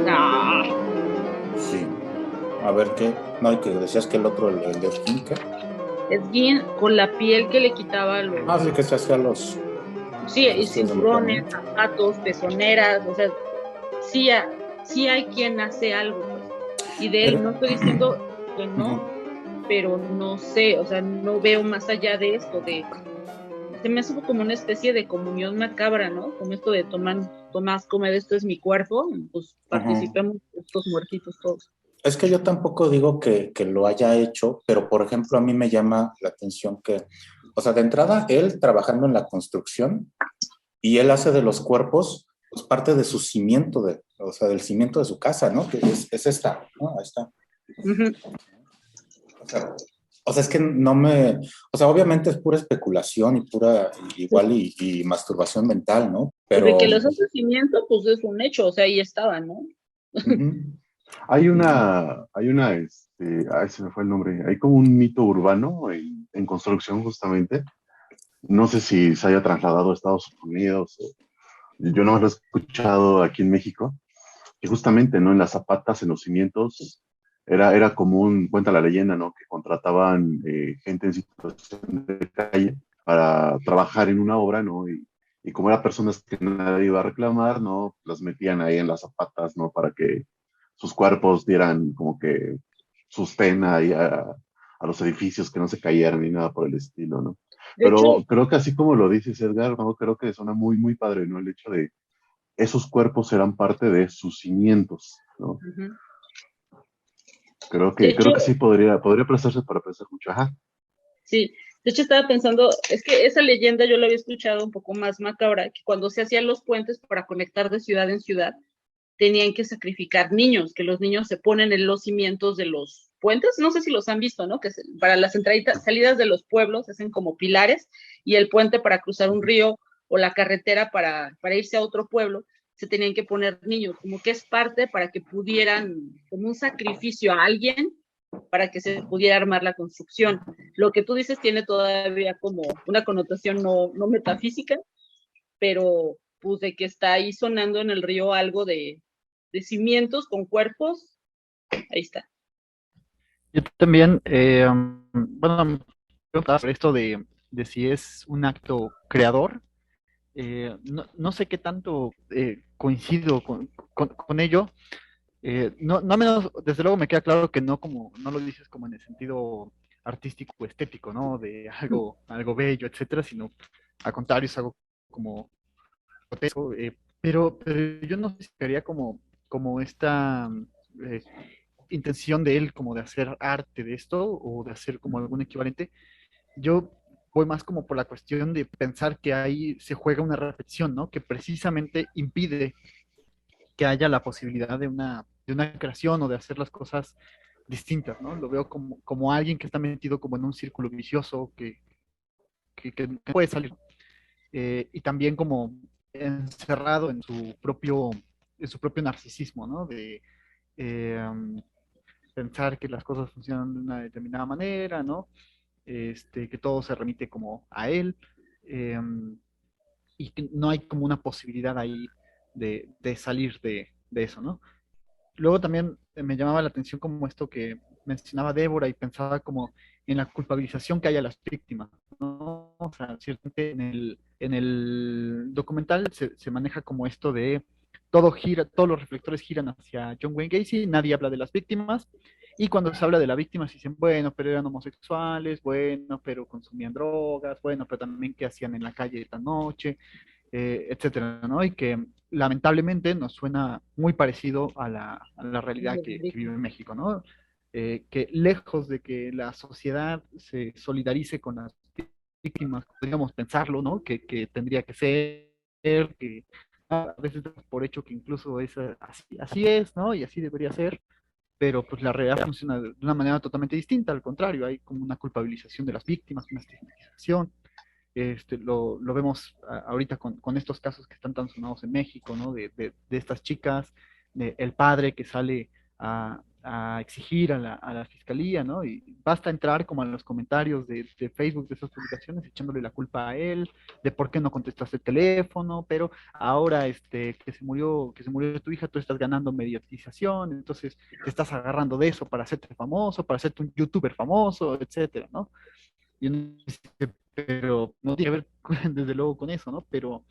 Ah, Sí. A ver qué. No, y que decías que el otro, el de Skin, ¿qué? es bien con la piel que le quitaba Ah, sí, los, que se hacía los, sí, los y vestidos de mujer, cinturones, ¿no? zapatos, pezoneras, o sea, sí, sí hay quien hace algo, pues. Y de Pero, él no estoy diciendo que ujú. no, pero no sé, o sea, no veo más allá de esto, se me hace como una especie de comunión macabra, ¿no? Como esto de Tomás, come de esto es mi cuerpo, pues Ujú. participemos estos muertitos todos. Es que yo tampoco digo que lo haya hecho, pero por ejemplo, a mí me llama la atención que, o sea, de entrada, él trabajando en la construcción y él hace de los cuerpos, pues parte de su cimiento, o sea, del cimiento de su casa, ¿no? Que es esta, ¿no? Ahí está. Ujú. O sea, o sea, es que no me, o sea, obviamente es pura especulación y pura, igual y masturbación mental, ¿no? Pues de Pero, que los hace cimiento, pues es un hecho, o sea, ahí estaba, ¿no? ujú, Ay, se me fue el nombre. Hay como un mito urbano en construcción, justamente. No sé si se haya trasladado a Estados Unidos. Yo no lo he escuchado aquí en México. Y justamente, ¿no? En las zapatas, en los cimientos, era común, cuenta la leyenda, ¿no? Que contrataban gente en situación de calle para trabajar en una obra, ¿no? Y como eran personas que nadie iba a reclamar, ¿no? Las metían ahí en las zapatas, ¿no? Para que sus cuerpos dieran como que sostén ahí a los edificios, que no se cayeran ni nada por el estilo, ¿no? De hecho, Pero creo que así como lo dices, Edgar, ¿no? Creo que suena muy, muy padre, ¿no? El hecho de esos cuerpos eran parte de sus cimientos, ¿no? ujú. Creo De que, hecho, creo que sí podría prestarse para pensar mucho. Ajá. sí, de hecho estaba pensando, es que esa leyenda yo la había escuchado un poco más macabra, que cuando se hacían los puentes para conectar de ciudad en ciudad, tenían que sacrificar niños, que los niños se ponen en los cimientos de los puentes, no sé si los han visto, ¿no? Para las salidas de los pueblos se hacen como pilares y el puente para cruzar un río o la carretera para irse a otro pueblo, se tenían que poner niños, como que es parte para que pudieran, como un sacrificio a alguien, para que se pudiera armar la construcción. Lo que tú dices tiene todavía como una connotación no metafísica, pero pues de que está ahí sonando en el río algo de cimientos con cuerpos, ahí está. Yo también, bueno, me preguntaba sobre esto de si es un acto creador. No sé qué tanto coincido con ello. No menos, desde luego me queda claro que no como, no lo dices como en el sentido artístico o estético, ¿no? De algo bello, etcétera, sino al contrario, es algo como grotesco, pero yo no sé si sería como esta eh, intención de él como de hacer arte de esto o de hacer como algún equivalente. Yo voy más como por la cuestión de pensar que ahí se juega una reflexión, ¿no? Que precisamente impide que haya la posibilidad de una creación o de hacer las cosas distintas, ¿no? Lo veo como alguien que está metido como en un círculo vicioso que no puede salir. Y también como encerrado en su propio narcisismo, ¿no? De pensar que las cosas funcionan de una determinada manera, ¿no? Que todo se remite como a él, eh, y que no hay como una posibilidad ahí de salir de eso, ¿no? Luego también me llamaba la atención como esto que mencionaba Débora y pensaba como en la culpabilización que hay a las víctimas, ¿no? O sea, ciertamente en el documental se maneja como esto de todo gira, todos los reflectores giran hacia John Wayne Gacy, nadie habla de las víctimas, y cuando se habla de las víctimas dicen, bueno, pero eran homosexuales, bueno, pero consumían drogas, bueno, pero también qué hacían en la calle esta noche, etcétera, ¿no? Y que lamentablemente nos suena muy parecido a la realidad que vive México, ¿no? Que lejos de que la sociedad se solidarice con las víctimas, podríamos pensarlo, ¿no? Que tendría que ser, que a veces damos por hecho que incluso es así es, ¿no? Y así debería ser, pero pues la realidad funciona de una manera totalmente distinta, al contrario, hay como una culpabilización de las víctimas, una estigmatización, lo vemos ahorita con estos casos que están tan sonados en México, ¿no? De estas chicas, de el padre que sale a exigir a la fiscalía, ¿no? Y basta entrar como en los comentarios de Facebook de esas publicaciones echándole la culpa a él, de por qué no contestaste el teléfono, pero ahora que se murió tu hija, tú estás ganando mediatización, entonces te estás agarrando de eso para hacerte famoso, para hacerte un youtuber famoso, etcétera, ¿no? Y uno dice, pero no tiene que ver desde luego con eso, ¿no? Pero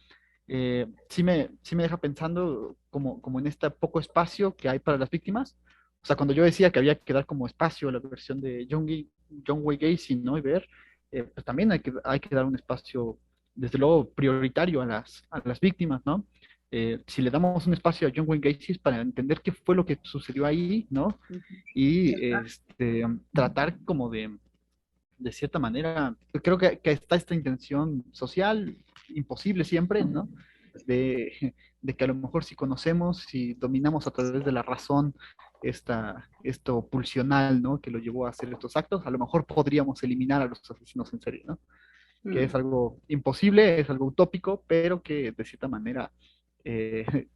sí me deja pensando como en este poco espacio que hay para las víctimas. O sea, cuando yo decía que había que dar como espacio a la versión de John Wayne Gacy, ¿no? Y ver, pues también hay que dar un espacio, desde luego, prioritario a las víctimas, ¿no? Si le damos un espacio a John Wayne Gacy es para entender qué fue lo que sucedió ahí, ¿no? Y tratar como de cierta manera, creo que está esta intención social, imposible siempre, ¿no? De que a lo mejor si conocemos, si dominamos a través de la razón esto pulsional, ¿no? Que lo llevó a hacer estos actos, a lo mejor podríamos eliminar a los asesinos en serie, ¿no? Que es algo imposible, es algo utópico, pero que de cierta manera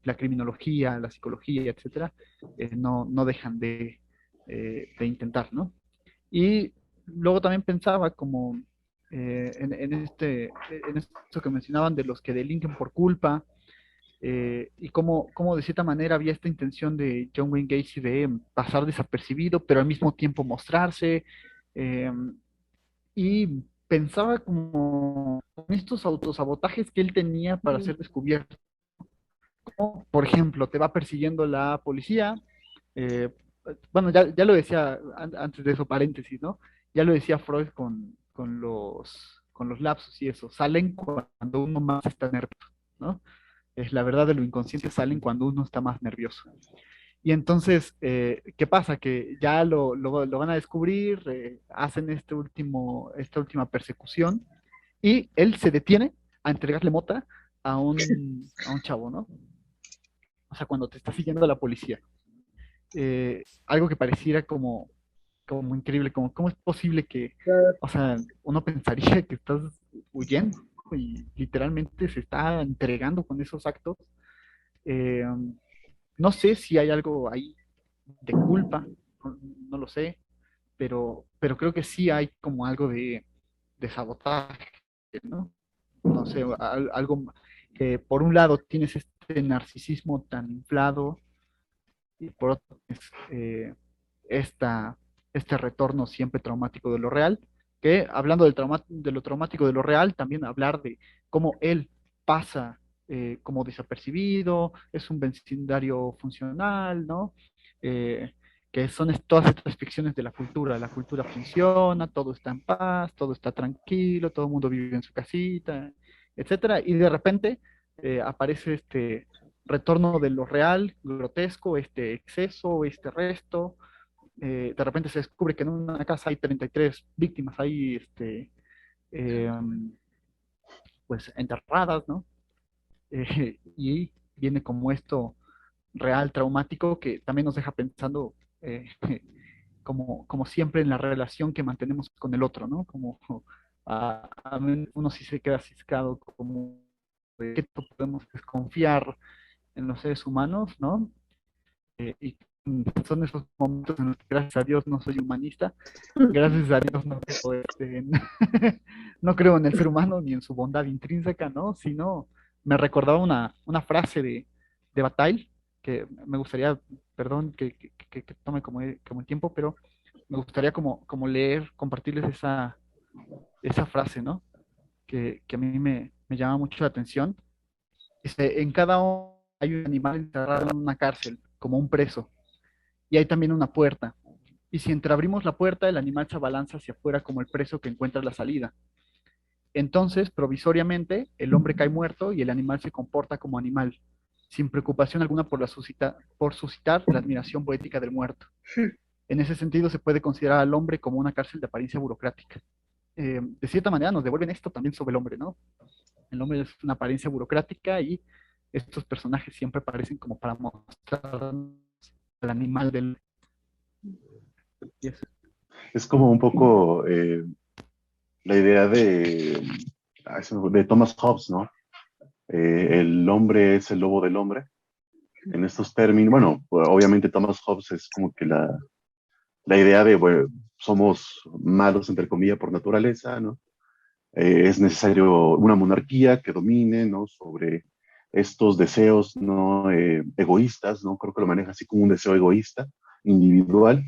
la criminología, la psicología, etcétera, no dejan de intentar, ¿no? Y luego también pensaba como en esto que mencionaban de los que delinquen por culpa, y cómo de cierta manera había esta intención de John Wayne Gacy de pasar desapercibido, pero al mismo tiempo mostrarse. eh, y pensaba como en estos autosabotajes que él tenía para ser descubierto. Como, por ejemplo, te va persiguiendo la policía. eh, bueno, ya lo decía antes de eso, paréntesis, ¿no? Ya lo decía Freud con los lapsos y eso. Salen cuando uno más está nervioso, ¿no? Es la verdad de lo inconsciente, salen cuando uno está más nervioso. Y entonces, ¿qué pasa? Que ya lo van a descubrir, hacen esta última persecución y él se detiene a entregarle mota a un chavo, ¿no? O sea, cuando te está siguiendo la policía. Algo que pareciera como increíble, como cómo es posible que, o sea, uno pensaría que estás huyendo y literalmente se está entregando con esos actos. Eh, no sé si hay algo ahí de culpa, no lo sé, pero creo que sí hay como algo de sabotaje, ¿no? No sé, algo que por un lado tienes este narcisismo tan inflado y por otro tienes esta, este retorno siempre traumático de lo real, que hablando de lo traumático de lo real, también hablar de cómo él pasa como desapercibido, es un vecindario funcional, ¿no? Eh, que son todas estas ficciones de la cultura funciona, todo está en paz, todo está tranquilo, todo el mundo vive en su casita, etcétera, y de repente aparece este retorno de lo real, grotesco, este exceso, este resto. De repente se descubre que en una casa hay 33 víctimas ahí, eh, pues enterradas, ¿no? Y viene como esto real, traumático, que también nos deja pensando como siempre en la relación que mantenemos con el otro, ¿no? Como uno sí se queda ciscado como de qué podemos desconfiar en los seres humanos, ¿no? Y son esos momentos en los que gracias a Dios no soy humanista, gracias a Dios no creo, no creo en el ser humano ni en su bondad intrínseca, ¿no? Sino me recordaba una frase de Bataille que me gustaría, perdón que tome como el tiempo, pero me gustaría como leer, compartirles esa frase, ¿no? Que a mí me llama mucho la atención. Dice, en cada uno hay un animal encerrado en una cárcel, como un preso, y hay también una puerta. Y si entreabrimos la puerta, el animal se abalanza hacia afuera como el preso que encuentra la salida. Entonces, provisoriamente, el hombre cae muerto y el animal se comporta como animal, sin preocupación alguna por suscitar la admiración poética del muerto. En ese sentido, se puede considerar al hombre como una cárcel de apariencia burocrática. De cierta manera, nos devuelven esto también sobre el hombre, ¿no? El hombre es una apariencia burocrática y estos personajes siempre aparecen como para mostrar al animal del... Yes. Es como un poco la idea de Thomas Hobbes, ¿no? El hombre es el lobo del hombre. En estos términos, bueno, pues, obviamente Thomas Hobbes es como que la idea de, bueno, somos malos, entre comillas, por naturaleza, ¿no? Es necesario una monarquía que domine, ¿no? Sobre estos deseos, ¿no? Egoístas, ¿no? Creo que lo maneja así como un deseo egoísta, individual,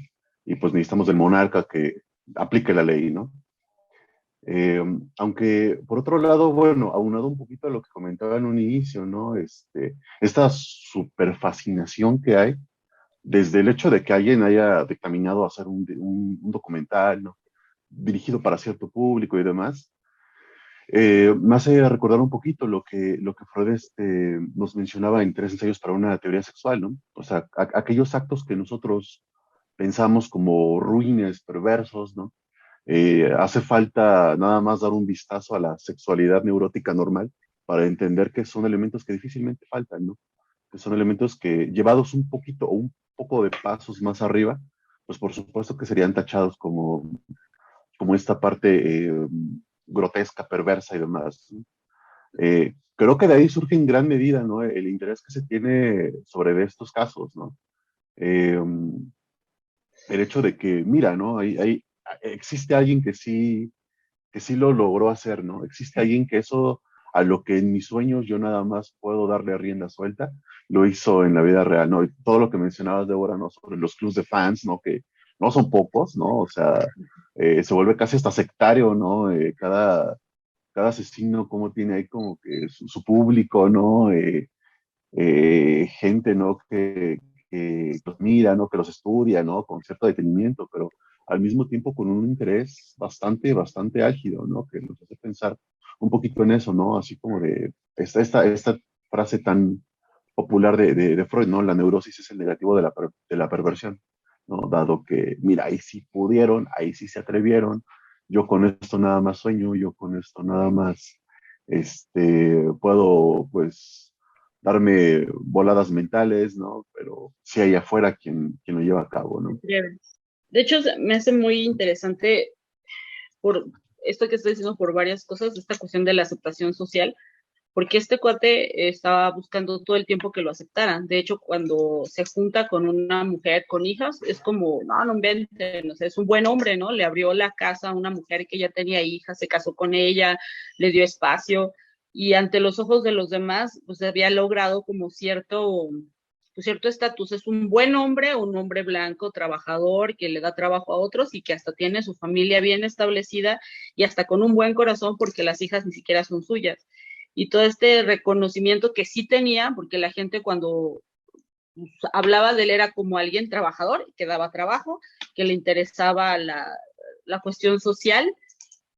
y pues necesitamos del monarca que aplique la ley, ¿no? Eh, Aunque, por otro lado, bueno, aunado un poquito a lo que comentaba en un inicio, ¿no? Esta super fascinación que hay, desde el hecho de que alguien haya dictaminado hacer un documental, ¿no? Dirigido para cierto público y demás, me hace recordar un poquito lo que Freud nos mencionaba en Tres ensayos para una teoría sexual, ¿no? O sea, aquellos actos que nosotros pensamos como ruines, perversos, ¿no? Hace falta nada más dar un vistazo a la sexualidad neurótica normal para entender que son elementos que difícilmente faltan, ¿no? Que son elementos que llevados un poquito o un poco de pasos más arriba, pues por supuesto que serían tachados como esta parte grotesca, perversa y demás, ¿no? Creo que de ahí surge en gran medida, ¿no? El interés que se tiene sobre estos casos, ¿no? Eh, el hecho de que, mira, ¿no? Existe alguien que sí lo logró hacer, ¿no? Existe alguien que eso, a lo que en mis sueños yo nada más puedo darle rienda suelta, lo hizo en la vida real, ¿no? Y todo lo que mencionabas, Débora, ¿no? Sobre los clubs de fans, ¿no? Que no son pocos, ¿no? O sea, se vuelve casi hasta sectario, ¿no? Cada asesino como tiene ahí como que su público, ¿no? Gente, ¿no? Que los mira, ¿no? Que los estudia, ¿no? Con cierto detenimiento, pero al mismo tiempo con un interés bastante, bastante álgido, ¿no? Que nos hace pensar un poquito en eso, ¿no? Así como de esta frase tan popular de Freud, ¿no? La neurosis es el negativo de la perversión, ¿no? Dado que, mira, ahí sí pudieron, ahí sí se atrevieron, yo con esto nada más sueño, yo con esto nada más, puedo, pues, darme voladas mentales, ¿no? Pero sí hay afuera quien lo lleva a cabo, ¿no? De hecho, me hace muy interesante por esto que estoy diciendo por varias cosas, esta cuestión de la aceptación social, porque este cuate estaba buscando todo el tiempo que lo aceptaran. De hecho, cuando se junta con una mujer con hijas, es como, no, no inventen, o sea, es un buen hombre, ¿no? Le abrió la casa a una mujer que ya tenía hijas, se casó con ella, le dio espacio, y ante los ojos de los demás, pues había logrado como cierto estatus. Es un buen hombre, un hombre blanco, trabajador, que le da trabajo a otros y que hasta tiene su familia bien establecida y hasta con un buen corazón porque las hijas ni siquiera son suyas. Y todo este reconocimiento que sí tenía, porque la gente cuando hablaba de él era como alguien trabajador, que daba trabajo, que le interesaba la cuestión social,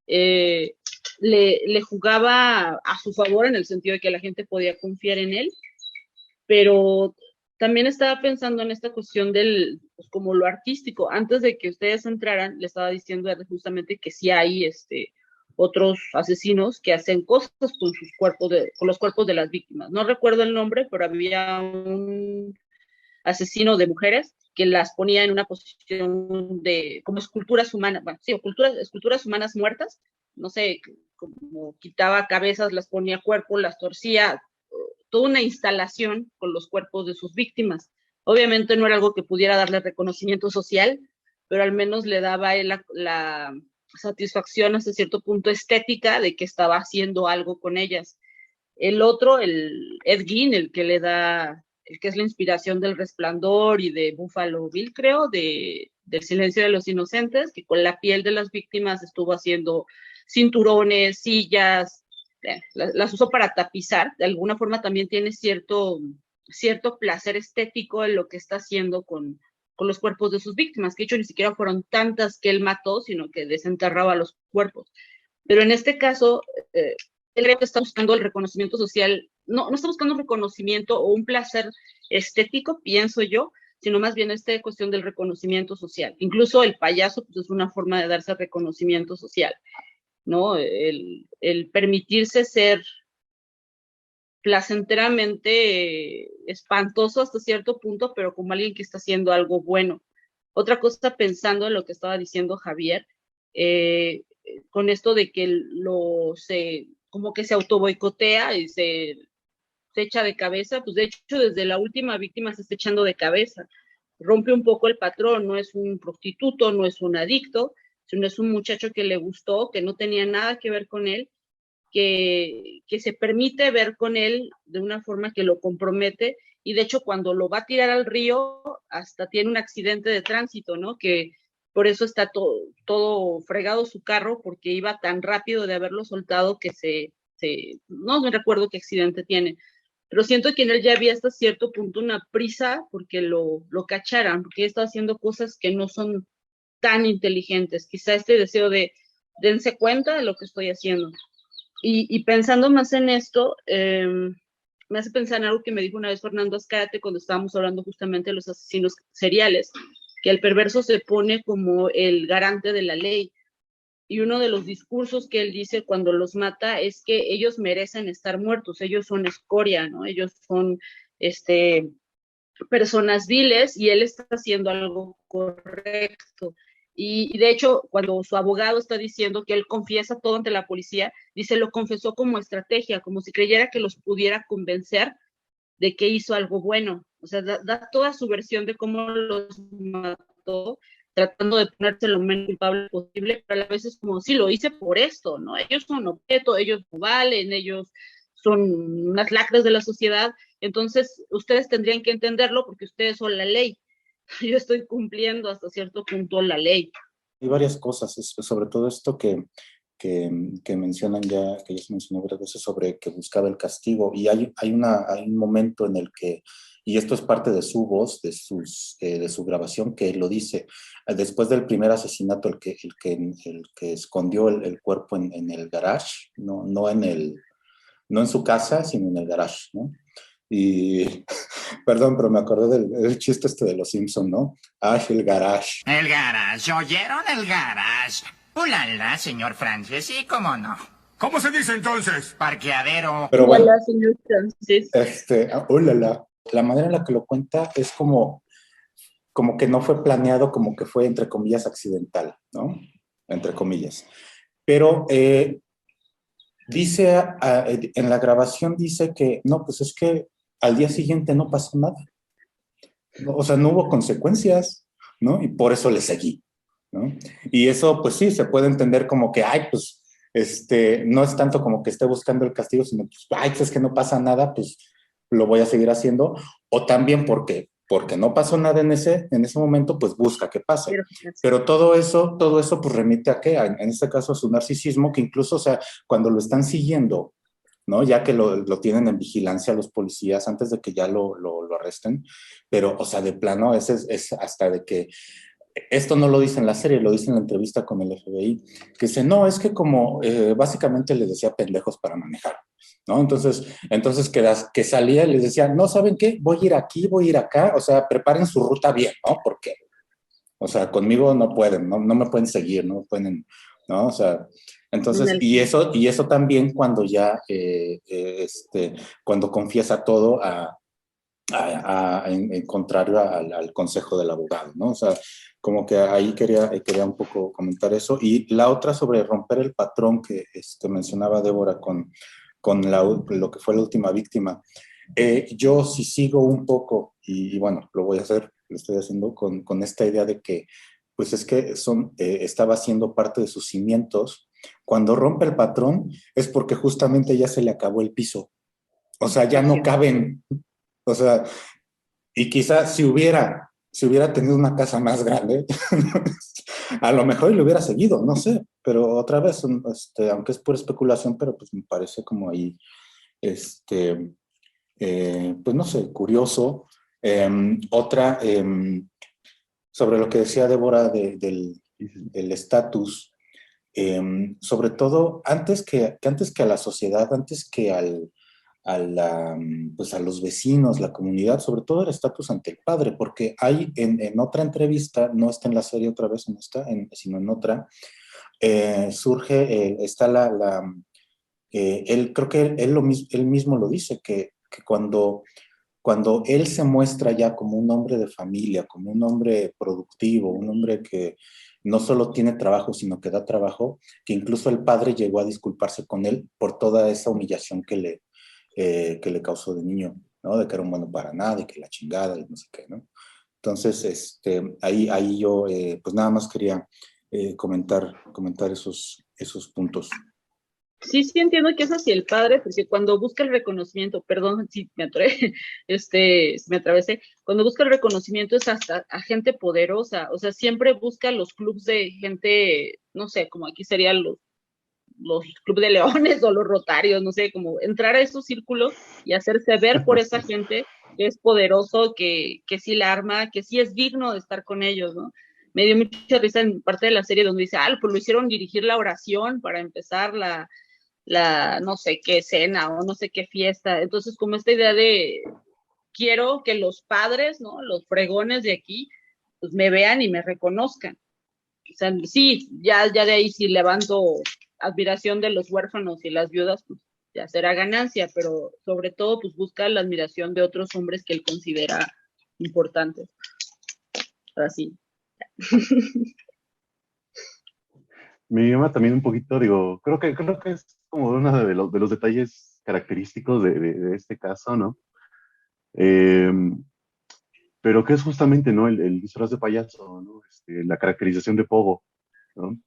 eh, le jugaba a su favor en el sentido de que la gente podía confiar en él, pero también estaba pensando en esta cuestión pues como lo artístico. Antes de que ustedes entraran, le estaba diciendo justamente que sí hay otros asesinos que hacen cosas con sus cuerpos, con los cuerpos de las víctimas. No recuerdo el nombre, pero había un asesino de mujeres que las ponía en una posición como esculturas humanas, bueno, sí, esculturas humanas muertas, no sé, como quitaba cabezas, las ponía cuerpo, las torcía, toda una instalación con los cuerpos de sus víctimas. Obviamente no era algo que pudiera darle reconocimiento social, pero al menos le daba la satisfacción hasta cierto punto estética de que estaba haciendo algo con ellas. El otro, el Ed Gein, el que es la inspiración del Resplandor y de Buffalo Bill, creo, del Silencio de los Inocentes, que con la piel de las víctimas estuvo haciendo cinturones, sillas, las usó para tapizar. De alguna forma también tiene cierto placer estético en lo que está haciendo con los cuerpos de sus víctimas, que de hecho ni siquiera fueron tantas que él mató, sino que desenterraba los cuerpos. Pero en este caso, él está buscando el reconocimiento social, no está buscando un reconocimiento o un placer estético, pienso yo, sino más bien esta cuestión del reconocimiento social. Incluso el payaso pues, es una forma de darse reconocimiento social, ¿no? El permitirse ser placenteramente espantoso hasta cierto punto, pero como alguien que está haciendo algo bueno. Otra cosa, pensando en lo que estaba diciendo Javier, con esto de que como que se autoboicotea y se echa de cabeza, pues de hecho desde la última víctima se está echando de cabeza, rompe un poco el patrón, no es un prostituto, no es un adicto, sino es un muchacho que le gustó, que no tenía nada que ver con él, que se permite ver con él de una forma que lo compromete, y de hecho cuando lo va a tirar al río, hasta tiene un accidente de tránsito, ¿no? Que por eso está todo fregado su carro, porque iba tan rápido de haberlo soltado que no me recuerdo qué accidente tiene, pero siento que en él ya había hasta cierto punto una prisa porque lo cacharan, porque está haciendo cosas que no son tan inteligentes, quizá este deseo de dense cuenta de lo que estoy haciendo. Y pensando más en esto, me hace pensar en algo que me dijo una vez Fernando Azcárate cuando estábamos hablando justamente de los asesinos seriales, que el perverso se pone como el garante de la ley. Y uno de los discursos que él dice cuando los mata es que ellos merecen estar muertos, ellos son escoria, ¿no? Ellos son personas viles y él está haciendo algo correcto. Y de hecho, cuando su abogado está diciendo que él confiesa todo ante la policía, dice, lo confesó como estrategia, como si creyera que los pudiera convencer de que hizo algo bueno. O sea, da toda su versión de cómo los mató, tratando de ponerse lo menos culpable posible, pero a la vez es como, sí, lo hice por esto, ¿no? Ellos son objeto, ellos no valen, ellos son unas lacras de la sociedad, entonces ustedes tendrían que entenderlo porque ustedes son la ley. Yo estoy cumpliendo hasta cierto punto la ley. Hay varias cosas, sobre todo esto que mencionan ya, que ya se mencionó varias veces sobre que buscaba el castigo, y hay un momento en el que, y esto es parte de su voz, de su grabación, que lo dice, después del primer asesinato, el que escondió el cuerpo en el garage, no en su casa, sino en el garage, ¿no? Y, perdón, pero me acordé del chiste de los Simpson, ¿no? El garage. El garage, ¿oyeron el garage? ¡Ulala, señor Francis! Sí, cómo no. ¿Cómo se dice entonces? Parqueadero. Pero bueno, Hola, señor Francis. La manera en la que lo cuenta es como que no fue planeado, como que fue, entre comillas, accidental, ¿no? Entre comillas. Pero dice, en la grabación dice que, no, pues es que al día siguiente no pasó nada. No, o sea, no hubo consecuencias, ¿no? Y por eso le seguí, ¿no? Y eso, pues sí, se puede entender como que, ay, pues, no es tanto como que esté buscando el castigo, sino, pues, ay, pues es que no pasa nada, pues lo voy a seguir haciendo. O también porque no pasó nada en ese momento, pues busca que pase. Pero todo eso, pues remite a qué, en este caso a su narcisismo, que incluso, o sea, cuando lo están siguiendo, ¿no? Ya que lo tienen en vigilancia los policías antes de que ya lo arresten, pero, o sea, de plano, es hasta de que, esto no lo dice en la serie, lo dice en la entrevista con el FBI, que dice, no, es que como básicamente les decía pendejos para manejar, ¿no? Entonces que salía y les decía, no, ¿saben qué? Voy a ir aquí, voy a ir acá, o sea, preparen su ruta bien, ¿no? Porque, o sea, conmigo no pueden, no me pueden seguir, no pueden, ¿no? O sea, entonces, y eso también cuando ya, cuando confiesa todo en contrario al consejo del abogado, ¿no? O sea, como que ahí quería un poco comentar eso. Y la otra sobre romper el patrón que mencionaba Débora con lo que fue la última víctima. Yo sí sigo un poco, y bueno, lo estoy haciendo con esta idea de que, pues es que estaba siendo parte de sus cimientos. Cuando rompe el patrón es porque justamente ya se le acabó el piso. O sea, ya no caben. O sea, y quizás si hubiera tenido una casa más grande, a lo mejor le hubiera seguido, no sé, pero otra vez, aunque es pura especulación, pero pues me parece como ahí, pues no sé, curioso. Otra, sobre lo que decía Débora del estatus, sobre todo antes que a la sociedad, antes que pues a los vecinos, la comunidad, sobre todo el estatus ante el padre, porque hay en otra entrevista, no está en la serie otra vez, no está, sino en otra, está él, creo que él mismo lo dice, que cuando él se muestra ya como un hombre de familia, como un hombre productivo, un hombre no solo tiene trabajo, sino que da trabajo, que incluso el padre llegó a disculparse con él por toda esa humillación que le causó de niño, ¿no? De que era un bueno para nada y que la chingada y no sé qué, ¿no? Entonces, ahí yo, pues nada más quería comentar esos puntos. Sí, sí entiendo que es hacia el padre, porque cuando busca el reconocimiento, perdón si me me atravesé, cuando busca el reconocimiento es hasta a gente poderosa, o sea, siempre busca los clubs de gente, no sé, como aquí serían los clubes de leones o los rotarios, no sé, como entrar a esos círculos y hacerse ver por esa gente que es poderoso, que sí la arma, que sí es digno de estar con ellos, ¿no? Me dio mucha risa en parte de la serie donde dice, pues lo hicieron dirigir la oración para empezar la no sé qué cena o no sé qué fiesta. Entonces, como esta idea de quiero que los padres, ¿no? Los fregones de aquí, pues me vean y me reconozcan. O sea, sí, ya de ahí sí levanto admiración de los huérfanos y las viudas, pues ya será ganancia, pero sobre todo, pues busca la admiración de otros hombres que él considera importantes. Ahora sí. Me llama también un poquito, digo, creo que es como uno de los detalles característicos de este caso, ¿no? Eh, pero que es justamente, ¿no? El disfraz de payaso, ¿no? La caracterización de Pogo, ¿no?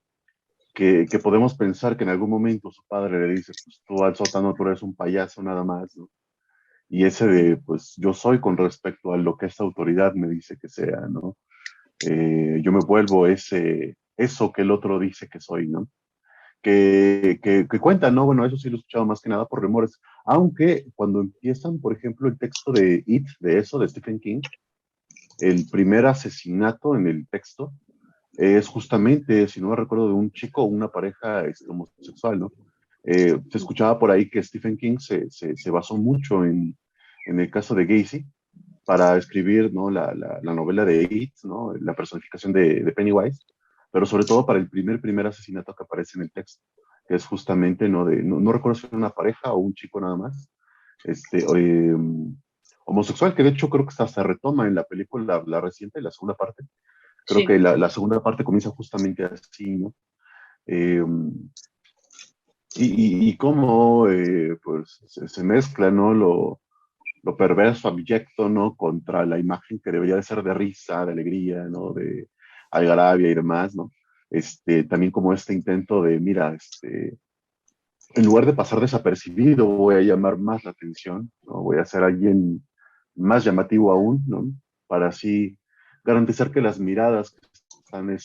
Que podemos pensar que en algún momento su padre le dice, pues tú al sótano tú eres un payaso nada más, ¿no? Y ese de, pues yo soy con respecto a lo que esta autoridad me dice que sea, ¿no? Yo me vuelvo eso que el otro dice que soy, ¿no? Que cuentan, ¿no? Bueno, eso sí lo he escuchado más que nada por rumores, aunque cuando empiezan, por ejemplo, el texto de It, de eso, de Stephen King, el primer asesinato en el texto es justamente, si no me recuerdo, de un chico o una pareja homosexual, ¿no? Se escuchaba por ahí que Stephen King se basó mucho en el caso de Gacy para escribir, ¿no? La novela de It, ¿no? La personificación de Pennywise, pero sobre todo para el primer asesinato que aparece en el texto, que es justamente, ¿no? No recuerdo si era una pareja o un chico nada más, este, eh, homosexual, que de hecho creo que hasta se retoma en la película, la reciente, la segunda parte. Creo Sí. que la segunda parte comienza justamente así, ¿no? Eh, y cómo pues se mezcla, ¿no? Lo perverso, abyecto, ¿no? Contra la imagen que debería de ser de risa, de alegría, ¿no? De algarabia y demás, ¿no? También como este intento de, mira, en lugar de pasar desapercibido, voy a llamar más la atención, ¿no? Voy a ser alguien más llamativo aún, ¿no? Para así garantizar que las miradas que están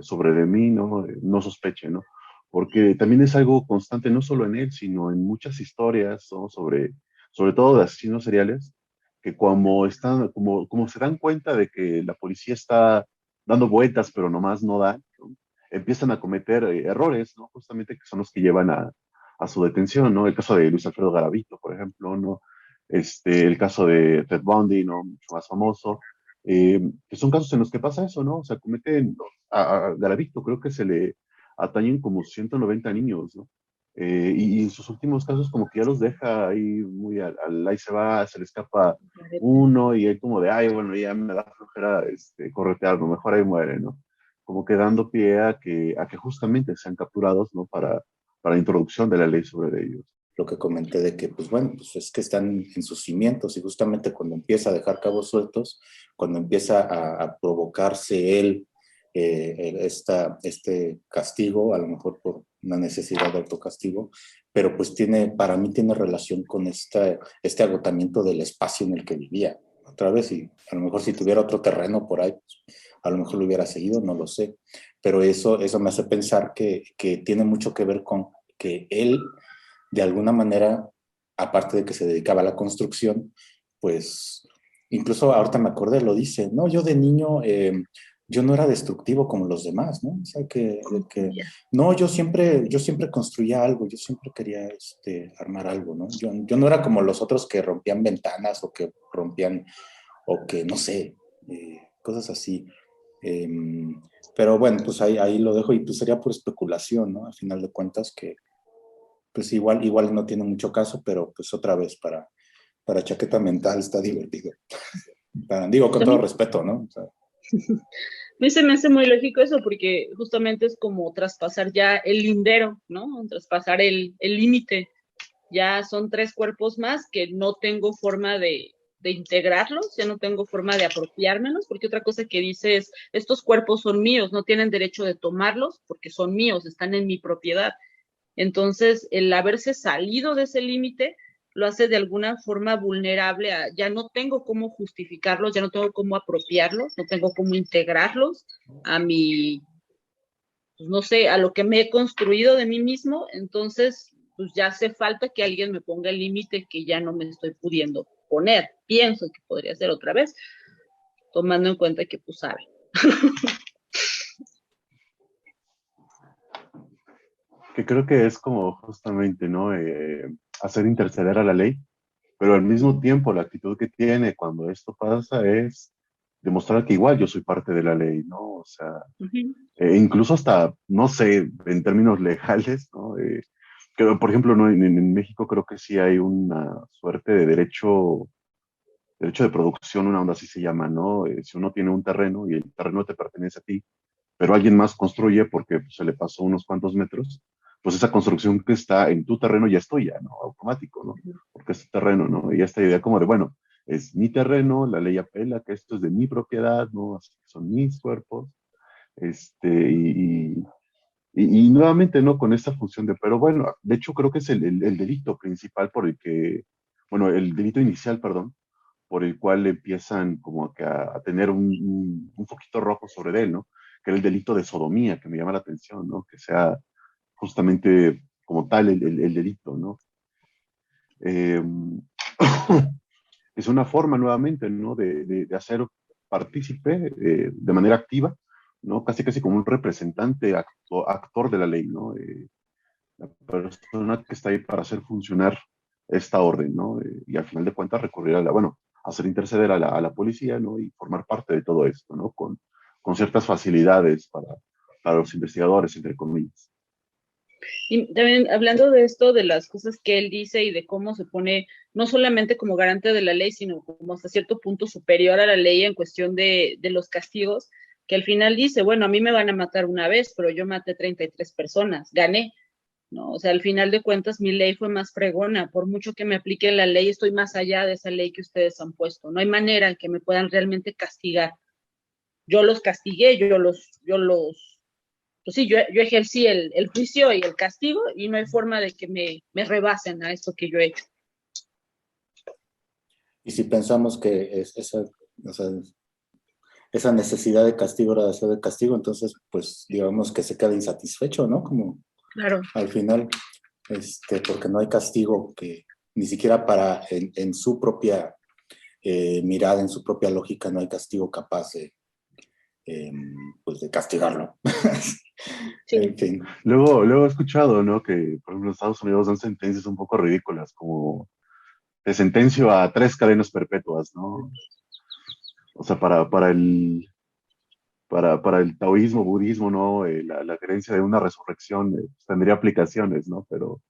sobre de mí, ¿no? No sospechen, ¿no? Porque también es algo constante, no solo en él, sino en muchas historias, ¿no? Sobre todo de asesinos seriales, que como se dan cuenta de que la policía está dando vueltas, pero nomás no da, ¿no? Empiezan a cometer errores, ¿no? Justamente que son los que llevan a su detención, ¿no? El caso de Luis Alfredo Garavito, por ejemplo, ¿no? El caso de Ted Bundy, ¿no? Mucho más famoso, que son casos en los que pasa eso, ¿no? O sea, cometen a Garavito, creo que se le atañen como 190 niños, ¿no? Y en sus últimos casos como que ya los deja ahí muy ahí se va, se le escapa uno y él como de, ay, bueno, ya me da flojera corretearlo, mejor ahí muere, ¿no? Como que dando pie a que justamente sean capturados, ¿no? Para la introducción de la ley sobre ellos. Lo que comenté de que, pues bueno, pues es que están en sus cimientos y justamente cuando empieza a dejar cabos sueltos, cuando empieza a provocarse él este castigo, a lo mejor por una necesidad de autocastigo, pero pues para mí tiene relación con este agotamiento del espacio en el que vivía. Otra vez, y a lo mejor si tuviera otro terreno por ahí, pues, a lo mejor lo hubiera seguido, no lo sé, pero eso me hace pensar que tiene mucho que ver con que él de alguna manera, aparte de que se dedicaba a la construcción, pues incluso ahorita me acordé, lo dice, no, yo de niño, yo no era destructivo como los demás, ¿no? O sea, que no, yo siempre construía algo, yo siempre quería armar algo, ¿no? Yo no era como los otros que rompían ventanas o que rompían, o que, no sé, cosas así. Pero bueno, pues ahí lo dejo y pues sería por especulación, ¿no? Al final de cuentas que pues igual no tiene mucho caso, pero pues otra vez para chaqueta mental está divertido. Digo con todo respeto, ¿no? O sea, mí se me hace muy lógico eso, porque justamente es como traspasar ya el lindero, ¿no? Traspasar el límite. Ya son 3 cuerpos más que no tengo forma de integrarlos, ya no tengo forma de apropiármelos, porque otra cosa que dice es, estos cuerpos son míos, no tienen derecho de tomarlos porque son míos, están en mi propiedad. Entonces, el haberse salido de ese límite lo hace de alguna forma vulnerable a, ya no tengo cómo justificarlos, ya no tengo cómo apropiarlos, no tengo cómo integrarlos a mi, pues no sé, a lo que me he construido de mí mismo, entonces pues ya hace falta que alguien me ponga el límite que ya no me estoy pudiendo poner. Pienso que podría ser otra vez, tomando en cuenta que pues sabe. Que creo que es como justamente, ¿no? Hacer interceder a la ley, pero al mismo tiempo la actitud que tiene cuando esto pasa es demostrar que igual yo soy parte de la ley, ¿no? O sea, incluso hasta, no sé, en términos legales, ¿no? Por ejemplo, ¿no? En México creo que sí hay una suerte de derecho de producción, una onda así se llama, ¿no? Si uno tiene un terreno y el terreno te pertenece a ti, pero alguien más construye porque pues, se le pasó unos cuantos metros, pues esa construcción que está en tu terreno ya es tuya, ¿no? Automático, ¿no? Porque es tu terreno, ¿no? Y esta idea como de, bueno, es mi terreno, la ley apela que esto es de mi propiedad, ¿no? Así que son mis cuerpos, y nuevamente, ¿no? Con esta función de, pero bueno, de hecho creo que es el delito principal por el que, bueno, el delito inicial, perdón, por el cual empiezan como que a tener un foquito rojo sobre él, ¿no? Que era el delito de sodomía, que me llama la atención, ¿no? Que sea justamente como tal el delito, ¿no? Eh, es una forma nuevamente, ¿no? De hacer partícipe de manera activa, ¿no? Casi casi como un representante, actor de la ley, ¿no? La persona que está ahí para hacer funcionar esta orden, ¿no? Y al final de cuentas recurrir a la, bueno, hacer interceder a la policía, ¿no? Y formar parte de todo esto, ¿no? Con ciertas facilidades para los investigadores, entre comillas. Y también hablando de esto, de las cosas que él dice y de cómo se pone no solamente como garante de la ley, sino como hasta cierto punto superior a la ley en cuestión de los castigos, que al final dice, bueno, a mí me van a matar una vez, pero yo maté 33 personas, gané, ¿no? O sea, al final de cuentas mi ley fue más fregona, por mucho que me apliquen la ley, estoy más allá de esa ley que ustedes han puesto, no hay manera en que me puedan realmente castigar. Yo los castigué, pues sí, yo ejercí el juicio y el castigo y no hay forma de que me rebasen a esto que yo he hecho. Y si pensamos que o sea, esa necesidad de castigo era deseo de castigo, entonces, pues, digamos que se queda insatisfecho, ¿no? Como Claro. al final, porque no hay castigo que ni siquiera en su propia mirada, en su propia lógica, no hay castigo capaz pues de castigarlo. Sí. En fin. Luego he escuchado, ¿no? Que, por ejemplo, en Estados Unidos dan sentencias un poco ridículas, como te sentencio a 3 cadenas perpetuas, ¿no? O sea, para el taoísmo, budismo, ¿no? La creencia de una resurrección tendría aplicaciones, ¿no? Pero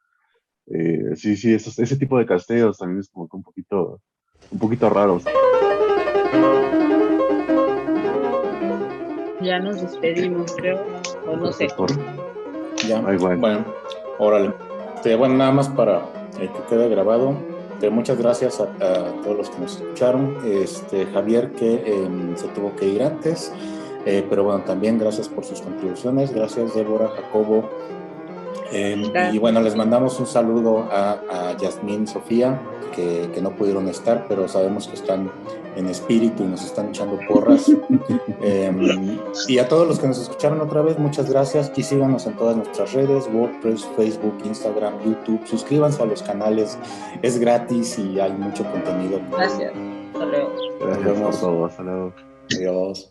sí, sí, ese tipo de castigos también es como que un poquito raros. Ya nos despedimos, creo, o no sé. Ya, Ay, bueno. bueno, órale. Bueno, nada más para que quede grabado. Muchas gracias a todos los que nos escucharon. Javier, que se tuvo que ir antes, pero bueno, también gracias por sus contribuciones. Gracias, Débora, Jacobo. Y bueno, les mandamos un saludo a Yasmín, Sofía, que no pudieron estar, pero sabemos que están en espíritu y nos están echando porras. Y a todos los que nos escucharon otra vez, muchas gracias. Y síganos en todas nuestras redes: WordPress, Facebook, Instagram, YouTube. Suscríbanse a los canales, es gratis y hay mucho contenido. Gracias. Hasta luego. Gracias por todo. Hasta luego. Adiós.